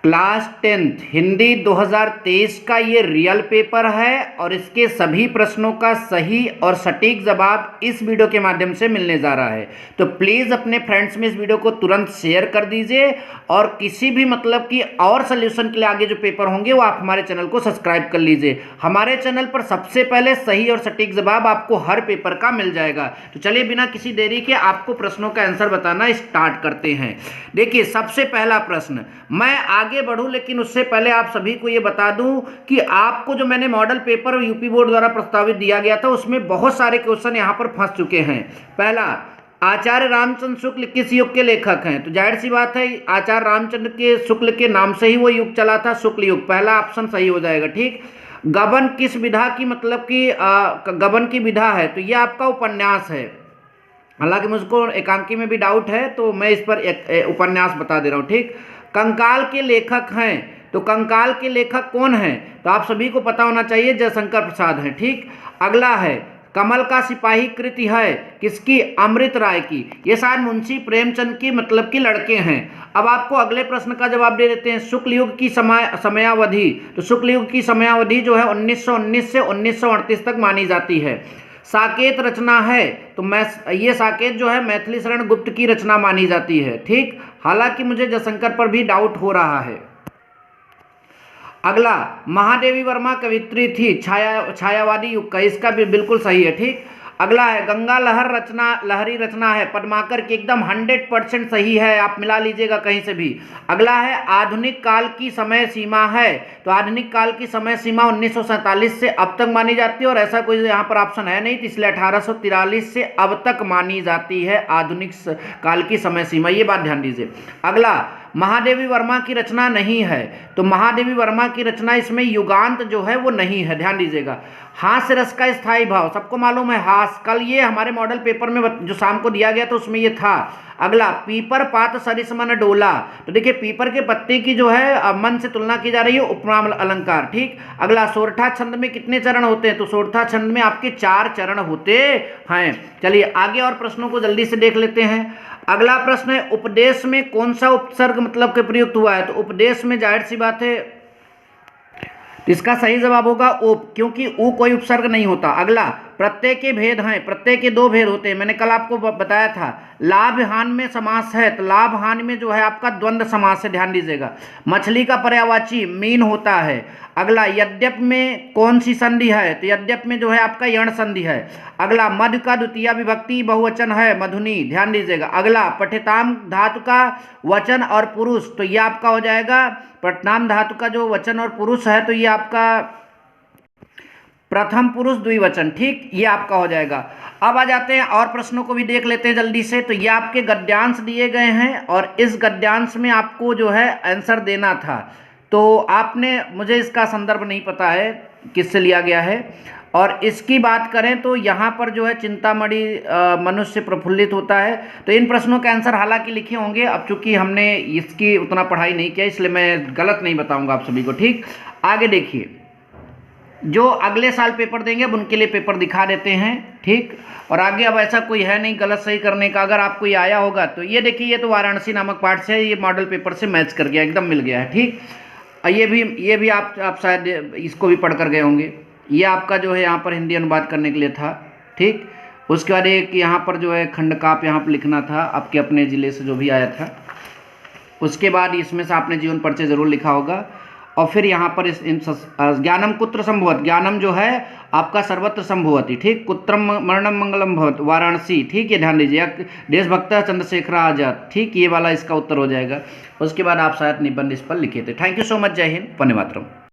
Class 10th Hindi 2023 का ये real paper है और इसके सभी प्रश्नों का सही और सटीक जवाब इस वीडियो के माध्यम से मिलने जा रहा है। तो प्लीज़ अपने फ्रेंड्स में इस वीडियो को तुरंत शेयर कर दीजिए और किसी भी मतलब कि और सोल्यूशन के लिए आगे जो पेपर होंगे वो आप हमारे चैनल को सब्सक्राइब कर लीजिए। हमारे चैनल पर सबसे पहले सही और सटीक जवाब आपको हर पेपर का मिल जाएगा। तो चलिए बिना किसी देरी के आपको प्रश्नों का आंसर बताना स्टार्ट करते हैं। देखिए सबसे पहला प्रश्न, मैं आगे बढ़ूं लेकिन उससे पहले आप सभी को यह बता दूं कि आपको जो मैंने मॉडल पेपर यूपी बोर्ड द्वारा प्रस्तावित दिया गया था उसमें बहुत सारे क्वेश्चन यहां पर फंस चुके हैं। पहला, आचार्य रामचंद्र शुक्ल किस युग के लेखक हैं? तो जाहिर सी बात है आचार्य रामचंद्र के शुक्ल के नाम से ही वो युग चला था, शुक्ल युग। पहला ऑप्शन सही हो जाएगा। ठीक। गबन किस विधा की मतलब कि गबन की विधा है? तो यह आपका उपन्यास है। हालांकि मुझको एकांकी में भी डाउट है तो मैं इस पर एक उपन्यास बता दे रहा हूँ। ठीक। कंकाल के लेखक हैं, तो कंकाल के लेखक कौन हैं? तो आप सभी को पता होना चाहिए, जयशंकर प्रसाद हैं। ठीक। अगला है, कमल का सिपाही कृति है किसकी? अमृत राय की। ये शायद मुंशी प्रेमचंद की मतलब कि लड़के हैं। अब आपको अगले प्रश्न का जवाब दे देते हैं। शुक्ल युग की समयावधि, तो शुक्ल युग की समयावधि जो है 1919 से 1938 तक मानी जाती है। साकेत रचना है, तो ये साकेत जो है मैथिली शरण गुप्त की रचना मानी जाती है। ठीक। हालांकि मुझे जयशंकर पर भी डाउट हो रहा है। अगला, महादेवी वर्मा कवित्री थी छायावादी युग का, इसका भी बिल्कुल सही है। ठीक। अगला है, गंगा लहरी रचना है पद्माकर की, एकदम 100% सही है, आप मिला लीजिएगा कहीं से भी। अगला है, आधुनिक काल की समय सीमा है, तो आधुनिक काल की समय सीमा 1947 से अब तक मानी जाती है और ऐसा कोई यहाँ पर ऑप्शन है नहीं, तो इसलिए 1843 से अब तक मानी जाती है आधुनिक काल की समय सीमा, ये बात ध्यान दीजिए। अगला, महादेवी वर्मा की रचना नहीं है, तो महादेवी वर्मा की रचना इसमें युगांत जो है वो नहीं है, ध्यान दीजिएगा। हास्य रस का स्थायी भाव, सबको मालूम है हास, कल ये हमारे मॉडल पेपर में जो शाम को दिया गया था उसमें ये था। अगला, पीपर पात सरिस मन डोला, तो देखिए पीपर के पत्ते की जो है मन से तुलना की जा रही है, उपमा अलंकार। ठीक। अगला, सोरठा छंद में कितने चरण होते हैं? तो सोरठा छंद में आपके 4 चरण होते हैं। चलिए आगे और प्रश्नों को जल्दी से देख लेते हैं। अगला प्रश्न है, उपदेश में कौन सा उपसर्ग मतलब के प्रयुक्त हुआ है? तो उपदेश में जाहिर सी बात है इसका सही जवाब होगा उप, क्योंकि उ कोई उपसर्ग नहीं होता। अगला, प्रत्यय के भेद हैं, प्रत्यय के 2 भेद होते हैं, मैंने कल आपको बताया था। लाभ हान में समास है, तो लाभ हान में जो है आपका द्वंद्व समास है, ध्यान दीजिएगा। मछली का पर्यायवाची मीन होता है। अगला, यद्यप में कौन सी संधि है? तो यद्यप में जो है आपका यण संधि है। अगला, मधु का द्वितीय विभक्ति बहुवचन है मधुनी, ध्यान दीजिएगा। अगला, पठिताम धातु का वचन और पुरुष, तो ये आपका हो जाएगा पठिताम धातु का जो वचन और पुरुष है तो ये आपका प्रथम पुरुष द्विवचन। ठीक, ये आपका हो जाएगा। अब आ जाते हैं और प्रश्नों को भी देख लेते हैं जल्दी से। तो ये आपके गद्यांश दिए गए हैं और इस गद्यांश में आपको जो है आंसर देना था, तो आपने, मुझे इसका संदर्भ नहीं पता है किससे लिया गया है। और इसकी बात करें तो यहाँ पर जो है चिंतामणि मनुष्य प्रफुल्लित होता है। तो इन प्रश्नों के आंसर हालांकि लिखे होंगे, अब चूंकि हमने इसकी उतना पढ़ाई नहीं किया इसलिए मैं गलत नहीं बताऊंगा आप सभी को। ठीक। आगे देखिए, जो अगले साल पेपर देंगे अब उनके लिए पेपर दिखा देते हैं। ठीक। और आगे अब ऐसा कोई है नहीं गलत सही करने का, अगर आपको ये आया होगा तो ये देखिए, ये तो वाराणसी नामक पाठ से ये मॉडल पेपर से मैच कर गया, एकदम मिल गया है। ठीक। ये भी आप शायद इसको भी पढ़ कर गए होंगे। ये आपका जो है यहाँ पर हिंदी अनुवाद करने के लिए था। ठीक। उसके बाद एक यहाँ पर जो है खंडकाप यहाँ पर लिखना था आपके अपने ज़िले से जो भी आया था। उसके बाद इसमें से आपने जीवन परिचय जरूर लिखा होगा। और फिर यहाँ पर ज्ञानम कुत्र संभवत, ज्ञानम जो है आपका सर्वत्र संभवती। ठीक। कुत्रम मरणम मंगलम भवत, वाराणसी। ठीक, ये ध्यान दीजिए। देशभक्त चंद्रशेखर आजाद। ठीक, ये वाला इसका उत्तर हो जाएगा। उसके बाद आप शायद निबंध इस पर लिखे थे। Thank you so much. जय हिंद, वंदे मातरम।